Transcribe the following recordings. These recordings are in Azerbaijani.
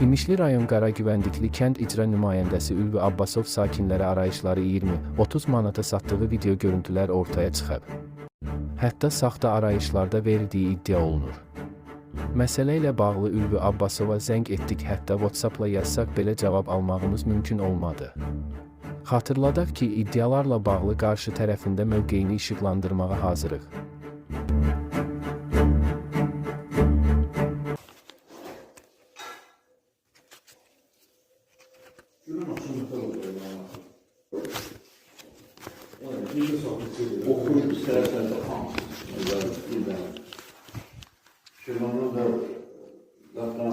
İmişli rayon Qaragüvəndikli kənd icra nümayəndəsi Ülvi Abbasov sakinlərə arayışları 20-30 manata satdığı video görüntülər ortaya çıxıb. Hətta saxta arayışlarda verildiyi iddia olunur. Məsələ ilə bağlı Ülvi Abbasova zəng etdik, hətta WhatsApp-la yazsaq belə cavab almağımız mümkün olmadı. Xatırladaq ki, iddialarla bağlı qarşı tərəfində mövqeyini işıqlandırmağa hazırıq. Okur istersen de hamsın. Şırmanın da zaten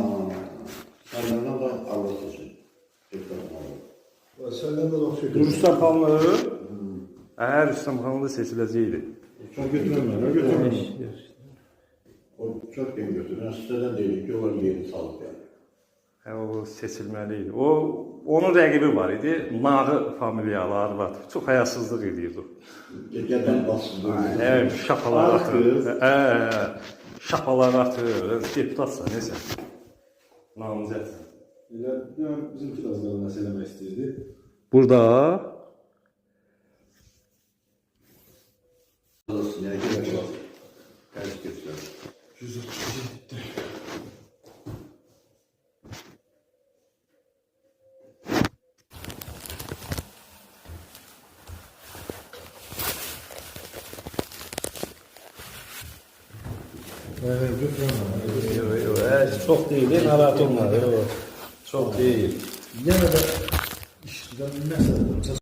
senden de alırsın. Senden de bak şey. Rüstem Xanlığı eğer Rüstem Xanlı seçiləcəkdi. Çok götürmem, götürmem. O çok gen götürür. Siteden değil ki o yeri salıp yani. O seçilməliydi. Onun rəqibi var idi. Nağı familiyalı arvad. Çox həyasızlıq edirdi. Geceden basıldı. Evet, şapalar atır. Şapalar atır. Deputatsan, neyse. Namizədsən. Bizim kirazlarını meselemek istedi. Burada Alırsın yani. Gerçekten. Gerçekten. çok değil, narahat olma. Çok değil. Yine de işçiden mesela